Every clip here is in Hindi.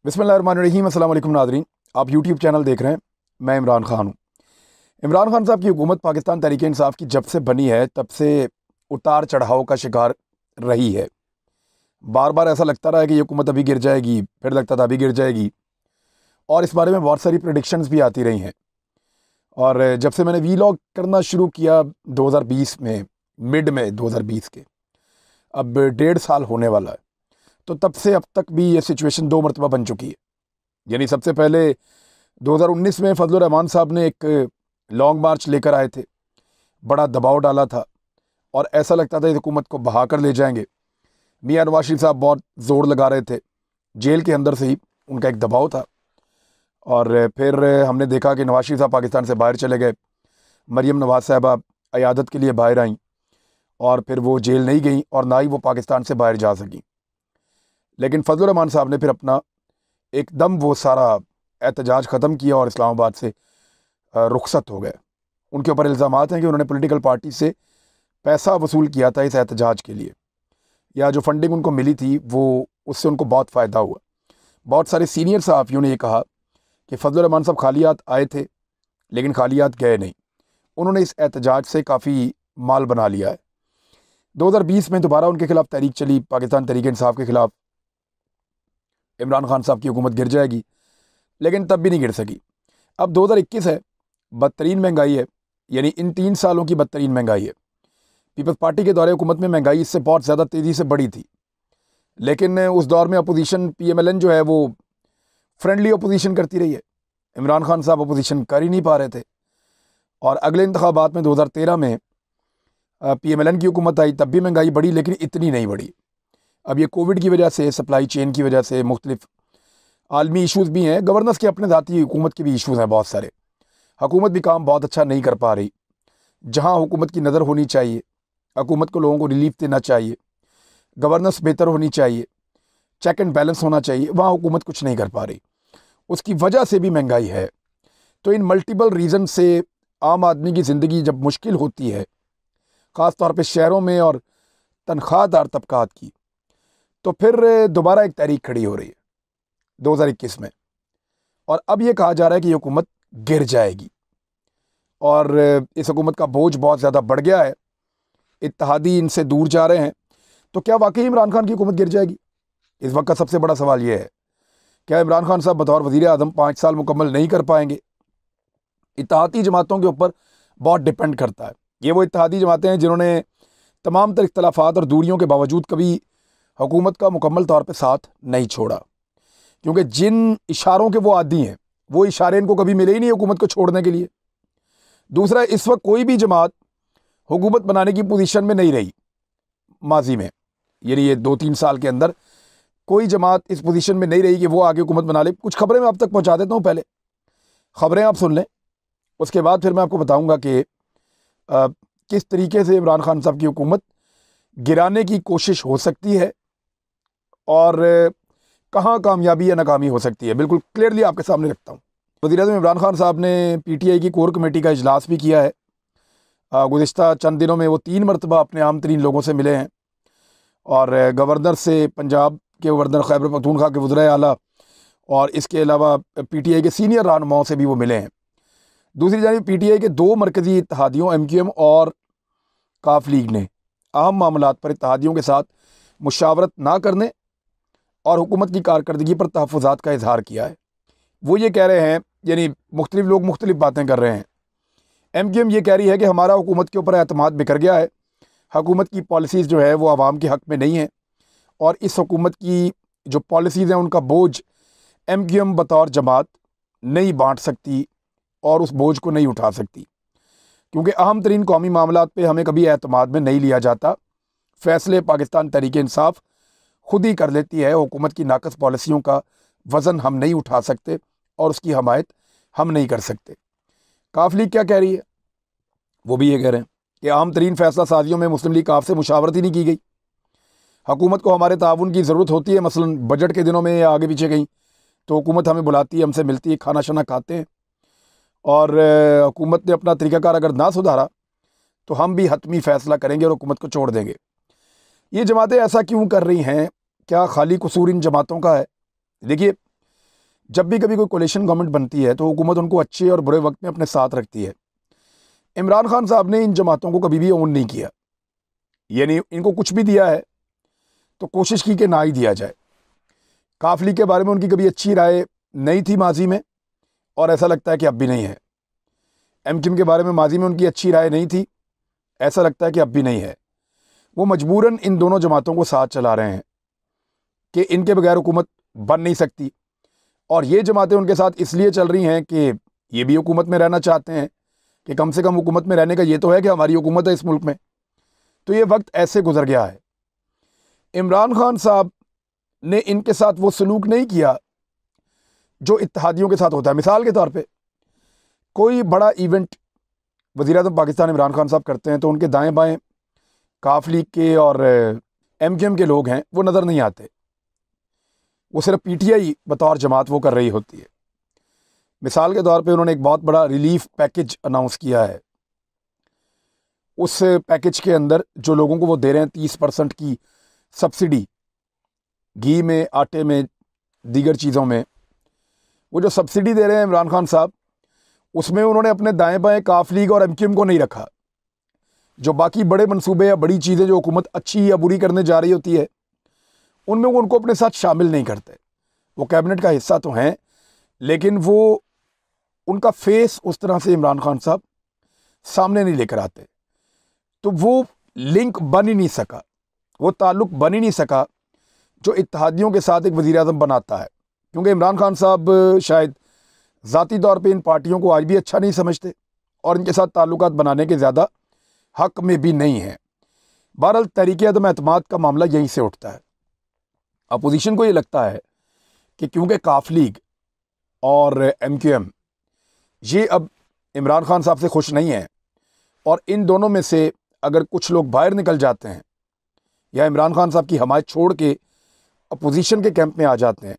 बिस्मिल्लाहिर्रहमानिर्रहीम। अस्सलाम वालेकुम नाज़रीन, आप यूट्यूब चैनल देख रहे हैं। मैं इमरान खान हूँ। इमरान खान साहब की हुकूमत पाकिस्तान तहरीक इंसाफ की जब से बनी है तब से उतार चढ़ाव का शिकार रही है। बार बार ऐसा लगता रहा है कि ये हुकूमत अभी गिर जाएगी, फिर लगता था अभी गिर जाएगी, और इस बारे में बहुत सारी प्रेडिक्शंस भी आती रही हैं। और जब से मैंने वीलॉग करना शुरू किया 2020 में, मिड में 2020 के, अब 1.5 साल होने वाला है, तो तब से अब तक भी ये सिचुएशन 2 मरतबा बन चुकी है। यानी सबसे पहले 2019 में फजलुर रहमान साहब ने एक लॉन्ग मार्च लेकर आए थे, बड़ा दबाव डाला था और ऐसा लगता था इस हुकूमत को बहा कर ले जाएंगे। मियां नवाज शरीफ साहब बहुत ज़ोर लगा रहे थे, जेल के अंदर से ही उनका एक दबाव था। और फिर हमने देखा कि नवाज शरीफ साहब पाकिस्तान से बाहर चले गए, मरीम नवाज साहबा अयादत के लिए बाहर आईं और फिर वो जेल नहीं गई और ना ही वो पाकिस्तान से बाहर जा सकी। लेकिन फजलुर रहमान साहब ने फिर अपना एकदम वो सारा एहतजाज ख़त्म किया और इस्लामाबाद से रुखसत हो गए। उनके ऊपर इल्ज़ामात हैं कि उन्होंने पॉलिटिकल पार्टी से पैसा वसूल किया था इस एहतजाज के लिए, या जो फंडिंग उनको मिली थी वो उससे उनको बहुत फ़ायदा हुआ। बहुत सारे सीनियर सहाफ़ियों ने ये कहा कि फजलुर रहमान साहब खालियात आए थे लेकिन खालियात गए नहीं, उन्होंने इस एहतजाज से काफ़ी माल बना लिया है। 2020 में दोबारा उनके खिलाफ तहरीक चली, पाकिस्तान तहरीक इंसाफ के खिलाफ। इमरान खान साहब की हुकूमत गिर जाएगी, लेकिन तब भी नहीं गिर सकी। अब 2021 है, बदतरीन महंगाई है, यानी इन 3 सालों की बदतरीन महंगाई है। पीपल्स पार्टी के दौरे हुकूमत में महंगाई इससे बहुत ज़्यादा तेज़ी से बढ़ी थी, लेकिन उस दौर में अपोजिशन PMLN जो है वो फ्रेंडली अपोजिशन करती रही है। इमरान खान साहब अपोजिशन कर ही नहीं पा रहे थे। और अगले इंतखाबात में 2013 में PMLN की हुकूमत आई, तब भी महंगाई बढ़ी लेकिन इतनी नहीं बढ़ी। अब ये कोविड की वजह से, सप्लाई चेन की वजह से, मुख्तलिफ आलमी इशूज़ भी हैं, गवर्नेंस के अपने ज़ाती हुकूमत के भी इशूज़ हैं बहुत सारे। हुकूमत भी काम बहुत अच्छा नहीं कर पा रही। जहाँ हुकूमत की नज़र होनी चाहिए, हुकूमत को लोगों को रिलीफ देना चाहिए, गवर्नेंस बेहतर होनी चाहिए, चेक एंड बैलेंस होना चाहिए, वहाँ हुकूमत कुछ नहीं कर पा रही। उसकी वजह से भी महंगाई है। तो इन मल्टीपल रीज़न से आम आदमी की ज़िंदगी जब मुश्किल होती है, ख़ास तौर पर शहरों में और तनख्वाहदार तबकात की, तो फिर दोबारा एक तहरीक खड़ी हो रही है 2021 में। और अब ये कहा जा रहा है कि ये हुकूमत गिर जाएगी और इस हुकूमत का बोझ बहुत ज़्यादा बढ़ गया है, इत्तेहादी इनसे दूर जा रहे हैं। तो क्या वाकई इमरान खान की हुकूमत गिर जाएगी? इस वक्त का सबसे बड़ा सवाल ये है, क्या इमरान खान साहब बतौर वज़ीर आज़म 5 साल मुकम्मल नहीं कर पाएंगे? इत्तेहादी जमातों के ऊपर बहुत डिपेंड करता है। ये वो इत्तेहादी जमातें हैं जिन्होंने तमाम तर इख्तलाफात और दूरियों के बावजूद कभी हुकूमत का मुकम्मल तौर पर साथ नहीं छोड़ा, क्योंकि जिन इशारों के वो आदी हैं वो इशारे इनको कभी मिले ही नहीं हुकूमत को छोड़ने के लिए। दूसरा, इस वक्त कोई भी जमात हुकूमत बनाने की पोजीशन में नहीं रही माजी में, यानी ये 2-3 साल के अंदर कोई जमात इस पोजीशन में नहीं रही कि वो आगे हुकूमत बना ले। कुछ खबरें मैं अब तक पहुंचा देता हूं, पहले खबरें आप सुन लें, उसके बाद फिर मैं आपको बताऊंगा कि किस तरीके से इमरान खान साहब की हुकूमत गिराने की कोशिश हो सकती है और कहाँ कामयाबी या नाकामी हो सकती है। बिल्कुल क्लियरली आपके सामने रखता हूँ। वज़ीर-ए-आज़म इमरान खान साहब ने PTI की कोर कमेटी का इजलास भी किया है। गुज़िश्ता चंद दिनों में वो 3 मरतबा अपने आम तरीन लोगों से मिले हैं और गवर्नर से, पंजाब के गवर्नर खैबर पख्तूनख्वा के वज़ीर आला, और इसके अलावा PTI के सीनियर रहनुमाओं से भी वो मिले हैं। दूसरी जानिब PTI के 2 मरकज़ी इत्तेहादियों MQM और काफ लीग ने अहम मामलात पर इत्तेहादियों के साथ मुशावरत ना करने और हुकूमत की कारकर्दगी पर तहफ़्फ़ुज़ात का इजहार किया है। वो ये कह रहे हैं, यानी मुख्तलिफ लोग मुख्तलिफ बातें कर रहे हैं। MQM ये कह रही है कि हमारा हुकूमत के ऊपर एतमाद बिखर गया है, हुकूमत की पॉलिसीज़ जो है वो आवाम के हक़ में नहीं है और इस हुकूमत की जो पॉलिसीज़ हैं उनका बोझ MQM बतौर जमात नहीं बांट सकती और उस बोझ को नहीं उठा सकती, क्योंकि अहम तरीन कौमी मामलात पे हमें कभी एतमाद में नहीं लिया जाता। फ़ैसले पाकिस्तान तहरीक इंसाफ खुद ही कर लेती है। हुकूमत की नाकस पॉलिसियों का वज़न हम नहीं उठा सकते और उसकी हमायत हम नहीं कर सकते। काफ लीग क्या कह रही है? वो भी ये कह रहे हैं कि अहम तरीन फ़ैसला साजियों में मुस्लिम लीग काफ से मुशावरत ही नहीं की गई। हुकूमत को हमारे ताउन की ज़रूरत होती है, मसलन बजट के दिनों में या आगे पीछे कहीं, तो हुकूमत हमें बुलाती है, हमसे मिलती है, खाना शाना खाते हैं, और हुकूमत ने अपना तरीक़ाकार अगर ना सुधारा तो हम भी हतमी फ़ैसला करेंगे और हुकूमत को छोड़ देंगे। ये जमातें ऐसा क्यों कर रही हैं? क्या खाली कसूर इन जमातों का है? देखिए, जब भी कभी कोई कोalition गवर्नमेंट बनती है तो हुकूमत उनको अच्छे और बुरे वक्त में अपने साथ रखती है। इमरान खान साहब ने इन जमातों को कभी भी ओन नहीं किया, यानी इनको कुछ भी दिया है तो कोशिश की कि ना ही दिया जाए। काफ लीग के बारे में उनकी कभी अच्छी राय नहीं थी माजी में, और ऐसा लगता है कि अब भी नहीं है। एमक्यूएम के बारे में माजी में उनकी अच्छी राय नहीं थी, ऐसा लगता है कि अब भी नहीं है। वो मजबूरन इन दोनों जमातों को साथ चला रहे हैं कि इनके बगैर हुकूमत बन नहीं सकती, और ये जमातें उनके साथ इसलिए चल रही हैं कि ये भी हुकूमत में रहना चाहते हैं कि कम से कम हुकूमत में रहने का ये तो है कि हमारी हुकूमत है इस मुल्क में। तो ये वक्त ऐसे गुजर गया है। इमरान खान साहब ने इनके साथ वो सलूक नहीं किया जो इत्तेहादियों के साथ होता है। मिसाल के तौर पे कोई बड़ा इवेंट वज़ीर-ए-आज़म पाकिस्तान इमरान खान साहब करते हैं तो उनके दाएं बाएं काफ लीग के और एमक्यूएम के लोग हैं, वो नज़र नहीं आते। वो सिर्फ पीटीआई बतौर जमात वो कर रही होती है। मिसाल के तौर पे उन्होंने एक बहुत बड़ा रिलीफ पैकेज अनाउंस किया है। उस पैकेज के अंदर जो लोगों को वो दे रहे हैं 30% की सब्सिडी, घी में, आटे में, दीगर चीज़ों में, वो जो सब्सिडी दे रहे हैं इमरान खान साहब, उसमें उन्होंने अपने दाएं बाएं काफ लीग और एमक्यूएम को नहीं रखा। जो बाकी बड़े मंसूबे या बड़ी चीज़ें जो हुकूमत अच्छी या बुरी करने जा रही होती है उनमें वो उनको अपने साथ शामिल नहीं करते। वो कैबिनेट का हिस्सा तो हैं, लेकिन वो उनका फेस उस तरह से इमरान खान साहब सामने नहीं लेकर आते। तो वो लिंक बन ही नहीं सका, वो ताल्लुक़ बन ही नहीं सका जो इत्तेहादियों के साथ एक वज़ीर-ए-आज़म बनाता है। क्योंकि इमरान खान साहब शायद ज़ाती तौर पे इन पार्टियों को आज भी अच्छा नहीं समझते और इनके साथ ताल्लुकात बनाने के ज़्यादा हक़ में भी नहीं हैं। बहरहाल तहरीक अदम एतमाद का मामला यहीं से उठता है। अपोजिशन को ये लगता है कि क्योंकि काफ लीग और एमक्यूएम ये अब इमरान खान साहब से खुश नहीं है, और इन दोनों में से अगर कुछ लोग बाहर निकल जाते हैं या इमरान खान साहब की हमायत छोड़ के अपोजिशन के कैंप में आ जाते हैं,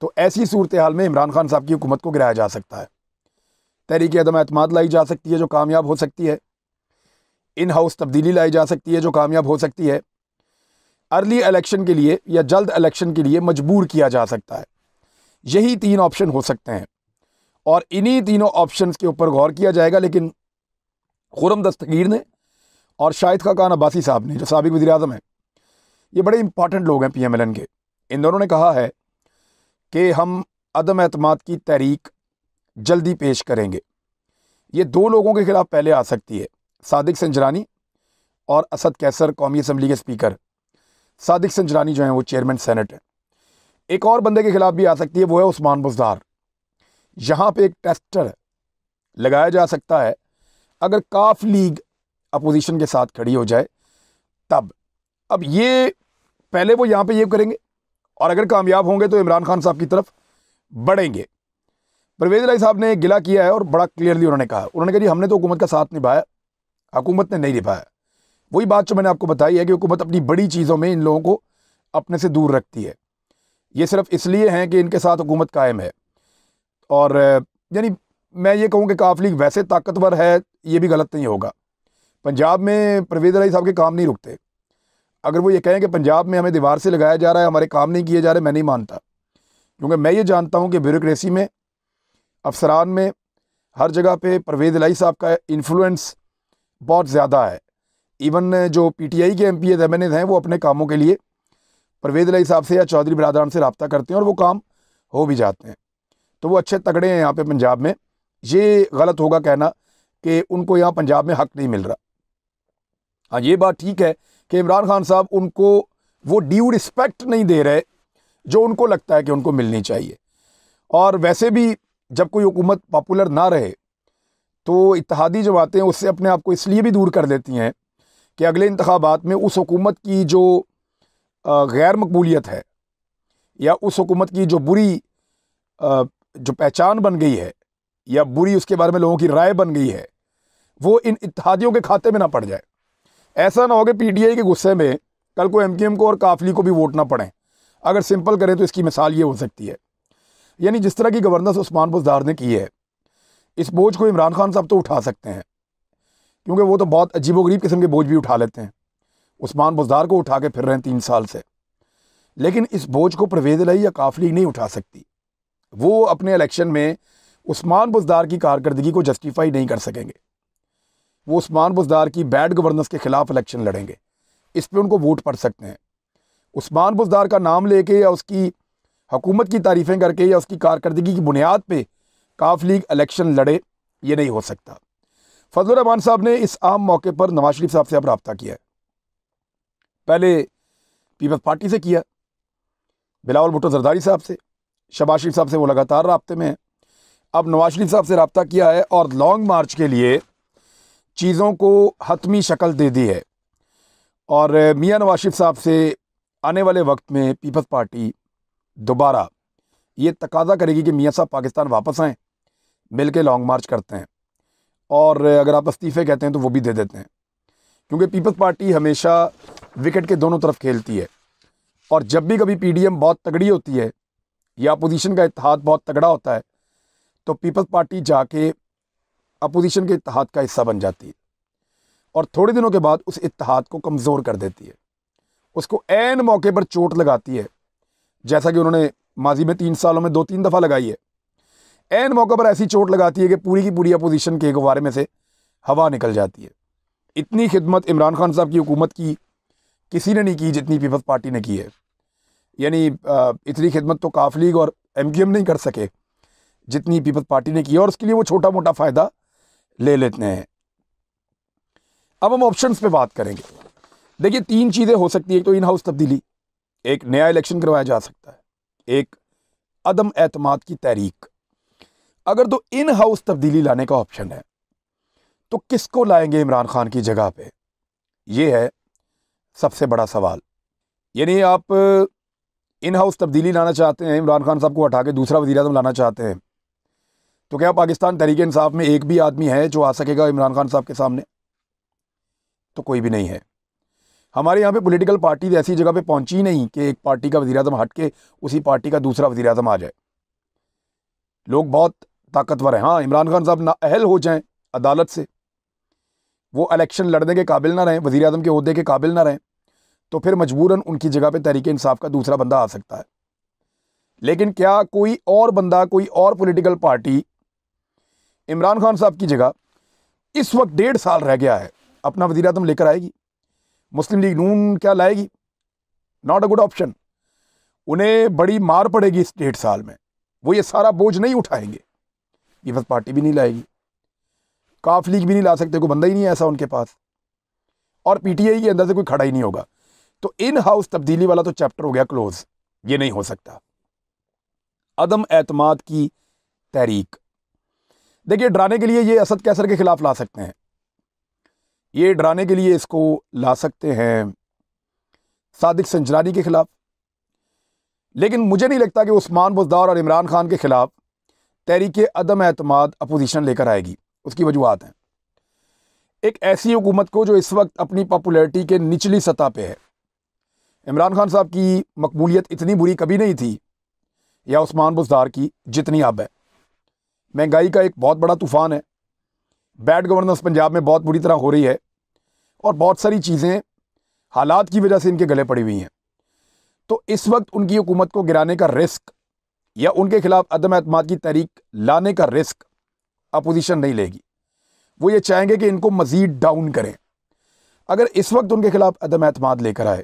तो ऐसी सूरत हाल में इमरान खान साहब की हुकूमत को गिराया जा सकता है। तहरीक अदम एतमाद लाई जा सकती है जो कामयाब हो सकती है, इन हाउस तब्दीली लाई जा सकती है जो कामयाब हो सकती है, अर्ली इलेक्शन के लिए या जल्द इलेक्शन के लिए मजबूर किया जा सकता है। यही 3 ऑप्शन हो सकते हैं और इन्हीं तीनों ऑप्शंस के ऊपर गौर किया जाएगा। लेकिन खुर्रम दस्तगीर ने और शाहिद खाकान अब्बासी साहब ने, जो साबिक वज़ीर-ए-आज़म हैं, ये बड़े इंपॉर्टेंट लोग हैं पीएमएलएन के, इन दोनों ने कहा है कि हम अदम एतमाद की तहरीक जल्दी पेश करेंगे। ये 2 लोगों के खिलाफ पहले आ सकती है, सादिक संजरानी और असद कैसर, कौमी असम्बली के स्पीकर। सादिक संजरानी जो हैं वो चेयरमैन सेनेट है। एक और बंदे के खिलाफ भी आ सकती है, वो है उस्मान बुज़दार। यहाँ पे एक टेस्टर लगाया जा सकता है अगर काफ लीग अपोजिशन के साथ खड़ी हो जाए तब। अब ये पहले वो यहाँ पे ये करेंगे और अगर कामयाब होंगे तो इमरान खान साहब की तरफ बढ़ेंगे। परवेज़ इलाही साहब ने गिला किया है और बड़ा क्लियरली उन्होंने कहा जी हमने तो हुकूमत का साथ निभाया, हुकूमत ने नहीं निभाया। वही बात जो मैंने आपको बताई है कि हुकूमत अपनी बड़ी चीज़ों में इन लोगों को अपने से दूर रखती है। ये सिर्फ इसलिए हैं कि इनके साथ हुकूमत कायम है। और यानी मैं ये कहूँ कि काफ लीग वैसे ताकतवर है, ये भी गलत नहीं होगा। पंजाब में परवेज़ इलाही साहब के काम नहीं रुकते। अगर वो ये कहें कि पंजाब में हमें दीवार से लगाया जा रहा है, हमारे काम नहीं किए जा रहे, मैं नहीं मानता। क्योंकि मैं ये जानता हूँ कि ब्यूरोक्रेसी में, अफसरान में, हर जगह पे परवेज़ इलाही साहब का इन्फ्लुएंस बहुत ज़्यादा है। इवन जो पीटीआई के एमपीएस एमएनएस हैं वो अपने कामों के लिए परवेज़ इलाही साहब से या चौधरी बिरादरान से रब्ता करते हैं और वो काम हो भी जाते हैं। तो वो अच्छे तगड़े हैं यहाँ पे पंजाब में। ये गलत होगा कहना कि उनको यहाँ पंजाब में हक़ नहीं मिल रहा। हाँ, ये बात ठीक है कि इमरान खान साहब उनको वो ड्यू रिस्पेक्ट नहीं दे रहे जो उनको लगता है कि उनको मिलनी चाहिए। और वैसे भी जब कोई हुकूमत पॉपुलर ना रहे तो इत्तेहादी जमातें उससे अपने आप को इसलिए भी दूर कर देती हैं कि अगले इंतखाबात में उस हुकूमत की जो गैर मकबूलियत है या उस हुकूमत की जो बुरी जो पहचान बन गई है या बुरी उसके बारे में लोगों की राय बन गई है, वो इन इत्तेहादियों के खाते में ना पड़ जाए। ऐसा ना हो कि पीटीआई के गुस्से में कल को एमक्यूएम को और काफ लीग को भी वोट ना पड़े। अगर सिंपल करें तो इसकी मिसाल ये हो सकती है। यानी जिस तरह की गवर्नेंस उस्मान बुज़दार ने की है, इस बोझ को इमरान खान साहब तो उठा सकते हैं, क्योंकि वो तो बहुत अजीबोगरीब किस्म के बोझ भी उठा लेते हैं। उस्मान बुज़दार को उठा के फिर रहे हैं 3 साल से, लेकिन इस बोझ को परवेज़ इलाही या काफ लीग नहीं उठा सकती। वो अपने इलेक्शन में उस्मान बुज़दार की कारकर्दगी को जस्टिफाई नहीं कर सकेंगे। वो उस्मान बुज़दार की बैड गवर्नेंस के खिलाफ इलेक्शन लड़ेंगे। इस पे उनको वोट पड़ सकते हैं। उस्मान बुज़दार का नाम लेके या उसकी हुकूमत की तारीफ़ें करके या उसकी कारकर्दगी की बुनियाद पे काफ लीग इलेक्शन लड़े, ये नहीं हो सकता। फजलुर रहमान साहब ने इस आम मौके पर नवाज शरीफ साहब से अब रब्ता किया है। पहले पीपल्स पार्टी से किया, बिलावल भुट्टो जरदारी साहब से, शहबाज शरीफ साहब से वो लगातार राब्ते में है। अब नवाज शरीफ साहब से रब्ता किया है और लॉन्ग मार्च के लिए चीज़ों को हतमी शक्ल दे दी है। और मियां नवाज शरीफ साहब से आने वाले वक्त में पीपल्स पार्टी दोबारा ये तकाजा करेगी कि मियां साहब पाकिस्तान वापस आएँ, मिल के लॉन्ग मार्च करते हैं। और अगर आप इस्तीफ़े कहते हैं तो वो भी दे देते हैं, क्योंकि पीपल्स पार्टी हमेशा विकेट के दोनों तरफ खेलती है। और जब भी कभी पीडीएम बहुत तगड़ी होती है या अपोजिशन का इत्तेहाद बहुत तगड़ा होता है तो पीपल्स पार्टी जाके अपोजिशन के इत्तेहाद का हिस्सा बन जाती है और थोड़े दिनों के बाद उस इत्तेहाद को कमज़ोर कर देती है, उसको ऐन मौके पर चोट लगाती है, जैसा कि उन्होंने माजी में 3 सालों में 2-3 दफ़ा लगाई है। ऐन मौके पर ऐसी चोट लगाती है कि पूरी की पूरी अपोजिशन के गवारे में से हवा निकल जाती है। इतनी खिदमत इमरान खान साहब की हुकूमत की किसी ने नहीं की जितनी पीपल्स पार्टी ने की है। यानी इतनी खिदमत तो काफ लीग और एमक्यूएम नहीं कर सके जितनी पीपल्स पार्टी ने की है, और उसके लिए वो छोटा मोटा फ़ायदा ले लेते हैं। अब हम ऑप्शंस पे बात करेंगे। देखिए 3 चीज़ें हो सकती है। एक तो इन हाउस तब्दीली, एक नया इलेक्शन करवाया जा सकता है, एक अदम एतमाद की तहरीक। अगर तो इन हाउस तब्दीली लाने का ऑप्शन है तो किसको लाएंगे इमरान खान की जगह पे, ये है सबसे बड़ा सवाल। यानी आप इन हाउस तब्दीली लाना चाहते हैं, इमरान खान साहब को हटा के दूसरा वज़ीर आज़म लाना चाहते हैं, तो क्या पाकिस्तान तहरीक इंसाफ में एक भी आदमी है जो आ सकेगा इमरान खान साहब के सामने? तो कोई भी नहीं है। हमारे यहाँ पे पॉलिटिकल पार्टी ऐसी जगह पे पहुंची नहीं कि एक पार्टी का वज़ीर आज़म हट के उसी पार्टी का दूसरा वज़ीर आज़म आ जाए। लोग बहुत ताकतवर हैं। हाँ, इमरान खान साहब नाअहल हो जाएं अदालत से, वो इलेक्शन लड़ने के काबिल ना रहें, वज़ीर आज़म के ओहदे के काबिल ना रहें, तो फिर मजबूरन उनकी जगह पे तहरीक इंसाफ का दूसरा बंदा आ सकता है। लेकिन क्या कोई और बंदा, कोई और पॉलिटिकल पार्टी इमरान खान साहब की जगह, इस वक्त 1.5 साल रह गया है, अपना वज़ीर आज़म लेकर आएगी? मुस्लिम लीग नून क्या लाएगी? Not a good option. उन्हें बड़ी मार पड़ेगी इस 1.5 साल में, वो ये सारा बोझ नहीं उठाएंगे। पीपल्स पार्टी भी नहीं लाएगी, काफ लीग भी नहीं ला सकते, कोई बंदा ही नहीं है ऐसा उनके पास, और पीटीआई के अंदर से कोई खड़ा ही नहीं होगा। तो इन हाउस तब्दीली वाला तो चैप्टर हो गया क्लोज, ये नहीं हो सकता। अदम एतमाद की तहरीक, देखिए डराने के लिए ये असद कैसर के खिलाफ ला सकते हैं, ये डराने के लिए इसको ला सकते हैं सादिक संजरानी के खिलाफ, लेकिन मुझे नहीं लगता कि उस्मान बुज़दार और इमरान खान के खिलाफ तहरीक अदम एतमाद अपोजिशन लेकर आएगी। उसकी वजूहात हैं। एक ऐसी हुकूमत को जो इस वक्त अपनी पॉपुलैरिटी के निचली सतह पे है। इमरान खान साहब की मकबूलियत इतनी बुरी कभी नहीं थी या उस्मान बुज़दार की जितनी अब है। महंगाई का एक बहुत बड़ा तूफ़ान है, बैड गवर्नेंस पंजाब में बहुत बुरी तरह हो रही है, और बहुत सारी चीज़ें हालात की वजह से इनके गले पड़ी हुई हैं। तो इस वक्त उनकी हुकूमत को गिराने का रिस्क या उनके खिलाफ अदम एतमाद की तहरीक लाने का रिस्क अपोजिशन नहीं लेगी। वो ये चाहेंगे कि इनको मज़ीद डाउन करें। अगर इस वक्त उनके खिलाफ अदम एतमाद लेकर आए,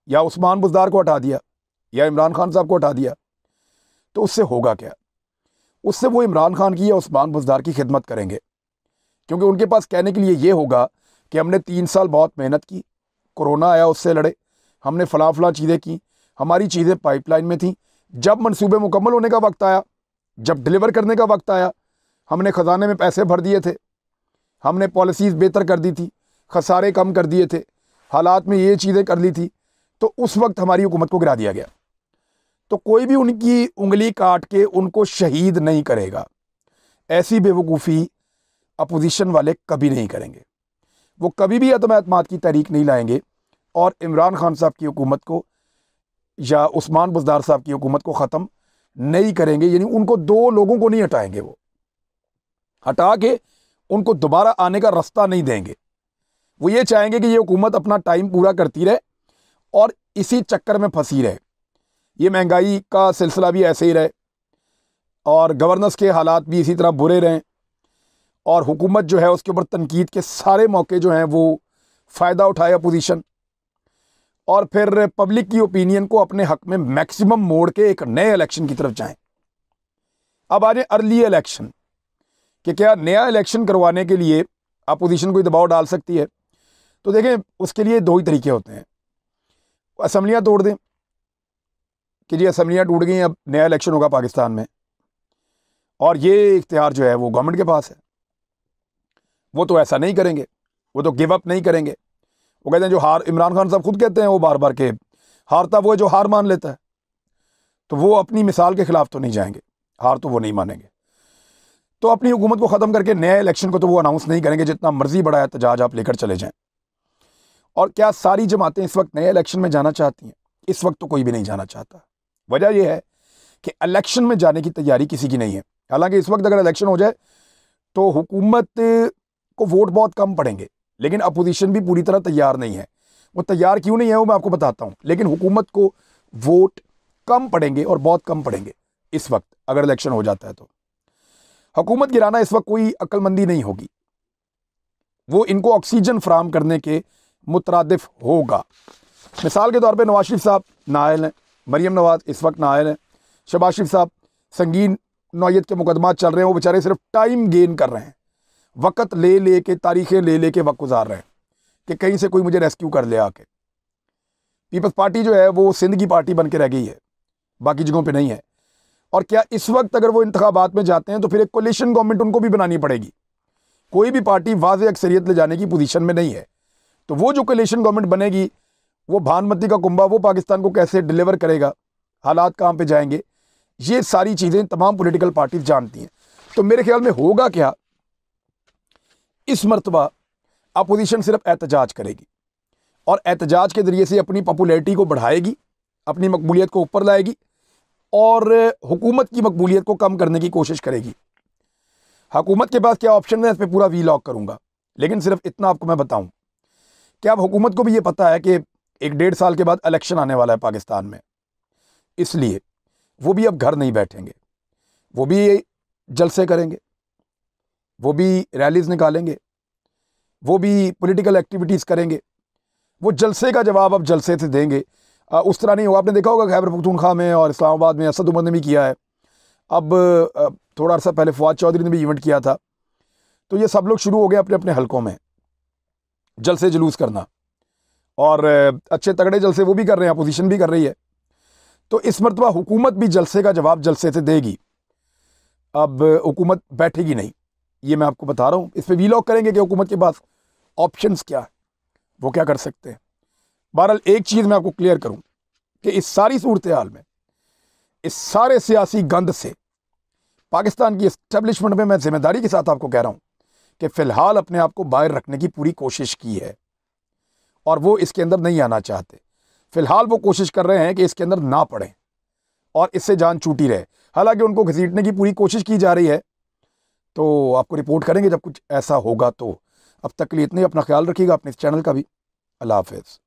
या उस्मान बुज़दार को हटा दिया या इमरान खान साहब को हटा दिया, तो उससे होगा क्या? उससे वो इमरान खान की या उस्मान बुज़दार की खिदमत करेंगे, क्योंकि उनके पास कहने के लिए ये होगा कि हमने 3 साल बहुत मेहनत की, कोरोना आया उससे लड़े, हमने फलां चीज़ें की, हमारी चीज़ें पाइपलाइन में थी, जब मंसूबे मुकम्मल होने का वक्त आया, जब डिलीवर करने का वक्त आया, हमने ख़जाने में पैसे भर दिए थे, हमने पॉलिसीज़ बेहतर कर दी थी, खसारे कम कर दिए थे, हालात में ये चीज़ें कर ली थी, तो उस वक्त हमारी हुकूमत को गिरा दिया गया। तो कोई भी उनकी उंगली काट के उनको शहीद नहीं करेगा। ऐसी बेवकूफ़ी अपोजिशन वाले कभी नहीं करेंगे। वो कभी भी अदम एतमाद की तहरीक नहीं लाएंगे और इमरान खान साहब की हुकूमत को या उस्मान बुज़दार साहब की हुकूमत को ख़त्म नहीं करेंगे। यानी उनको 2 लोगों को नहीं हटाएंगे, वो हटा के उनको दोबारा आने का रास्ता नहीं देंगे। वो ये चाहेंगे कि ये हुकूमत अपना टाइम पूरा करती रहे और इसी चक्कर में फंसी रहे, ये महंगाई का सिलसिला भी ऐसे ही रहे, और गवर्नेंस के हालात भी इसी तरह बुरे रहें और हुकूमत जो है उसके ऊपर तनकीद के सारे मौके जो हैं वो फ़ायदा उठाए अपोजिशन, और फिर पब्लिक की ओपिनियन को अपने हक में मैक्सिमम मोड़ के एक नए इलेक्शन की तरफ जाएं। अब आ जाए अर्ली इलेक्शन कि क्या नया इलेक्शन करवाने के लिए अपोजिशन कोई दबाव डाल सकती है? तो देखें, उसके लिए दो ही तरीके होते हैं। असम्बलियाँ तोड़ दें कि जी असम्बलियाँ टूट गई, अब नया इलेक्शन होगा पाकिस्तान में, और ये इख्तियार जो है वो गवर्नमेंट के पास है। वो तो ऐसा नहीं करेंगे, वो तो गिव अप नहीं करेंगे। वो कहते हैं जो हार, इमरान खान साहब खुद कहते हैं वो बार बार के हारता वो है जो हार मान लेता है, तो वो अपनी मिसाल के खिलाफ तो नहीं जाएंगे, हार तो वो नहीं मानेंगे। तो अपनी हुकूमत को ख़त्म करके नए इलेक्शन को तो वो अनाउंस नहीं करेंगे, जितना मर्जी बड़ा एहतजाज आप लेकर चले जाएं। और क्या सारी जमातें इस वक्त नए इलेक्शन में जाना चाहती हैं? इस वक्त तो कोई भी नहीं जाना चाहता। वजह यह है कि इलेक्शन में जाने की तैयारी किसी की नहीं है। हालांकि इस वक्त अगर इलेक्शन हो जाए तो हुकूमत को वोट बहुत कम पड़ेंगे, लेकिन अपोजिशन भी पूरी तरह तैयार नहीं है। वो तैयार क्यों नहीं है वो मैं आपको बताता हूं, लेकिन हुकूमत को वोट कम पड़ेंगे और बहुत कम पड़ेंगे इस वक्त अगर इलेक्शन हो जाता है। तो हुकूमत गिराना इस वक्त कोई अक्लमंदी नहीं होगी, वो इनको ऑक्सीजन फराहम करने के मुतरादिफ होगा। मिसाल के तौर पे नवाज शरीफ साहब नाअहल हैं, मरीम नवाज इस वक्त नाअहल हैं, शहबाज शरीफ साहब संगीन नौयत के मुकदमात चल रहे हैं, वो बेचारे सिर्फ टाइम गेन कर रहे हैं, वक़्त ले ले के, तारीखें ले ले के वक्त गुजार रहे हैं कि कहीं से कोई मुझे रेस्क्यू कर ले आके। पीपल्स पार्टी जो है वो सिंध की पार्टी बन के रह गई है, बाकी जगहों पर नहीं है। और क्या इस वक्त अगर वो इंतखाबात में जाते हैं तो फिर एक कोलिशन गवर्नमेंट उनको भी बनानी पड़ेगी। कोई भी पार्टी वाज़ेह अक्सरियत ले जाने की पोजीशन में नहीं है, तो वो जो कोलिशन गवर्नमेंट बनेगी वो भानमती का कुंभा वो पाकिस्तान को कैसे डिलीवर करेगा, हालात कहाँ पे जाएंगे, ये सारी चीज़ें तमाम पॉलिटिकल पार्टीज जानती हैं। तो मेरे ख्याल में होगा क्या, इस मरतबा अपोजिशन सिर्फ एहतजाज करेगी और एहतजाज के ज़रिए से अपनी पॉपुलैरिटी को बढ़ाएगी, अपनी मकबूलियत को ऊपर लाएगी और हुकूमत की मकबूलियत को कम करने की कोशिश करेगी। हुकूमत के पास क्या ऑप्शन है इस पर पूरा वीलॉग करूँगा, लेकिन सिर्फ इतना आपको मैं बताऊँ कि अब हुकूमत को भी ये पता है कि 1-1.5 साल के बाद इलेक्शन आने वाला है पाकिस्तान में, इसलिए वो भी अब घर नहीं बैठेंगे, वो भी जलसे करेंगे, वो भी रैलीज निकालेंगे, वो भी पॉलिटिकल एक्टिविटीज़ करेंगे। वो जलसे का जवाब अब जलसे से देंगे। उस तरह नहीं होगा। आपने देखा होगा खैबर पख्तूनख्वा में और इस्लामाबाद में असद उमर ने भी किया है। अब थोड़ा अर्सा पहले फवाद चौधरी ने भी इवेंट किया था। तो ये सब लोग शुरू हो गए अपने अपने हलकों में जलसे जुलूस करना, और अच्छे तगड़े जलसे वो भी कर रहे हैं, अपोजिशन भी कर रही है। तो इस मरतबा हुकूमत भी जलसे का जवाब जलसे से देगी। अब हुकूमत बैठेगी नहीं, ये मैं आपको बता रहा हूँ। इस पर वीलॉग करेंगे कि हुकूमत के पास ऑप्शंस क्या है, वो क्या कर सकते हैं। बहरहाल एक चीज़ मैं आपको क्लियर करूँ कि इस सारी सूरत हाल में, इस सारे सियासी गंद से पाकिस्तान की इस्टेब्लिशमेंट में मैं जिम्मेदारी के साथ आपको कह रहा हूँ कि फ़िलहाल अपने आप को बाहर रखने की पूरी कोशिश की है और वो इसके अंदर नहीं आना चाहते। फ़िलहाल वो कोशिश कर रहे हैं कि इसके अंदर ना पड़ें और इससे जान छूटी रहे। हालांकि उनको घसीटने की पूरी कोशिश की जा रही है, तो आपको रिपोर्ट करेंगे जब कुछ ऐसा होगा। तो अब तक के लिए इतने, अपना ख्याल रखिएगा, अपने इस चैनल का भी। अल्लाह हाफ़िज़।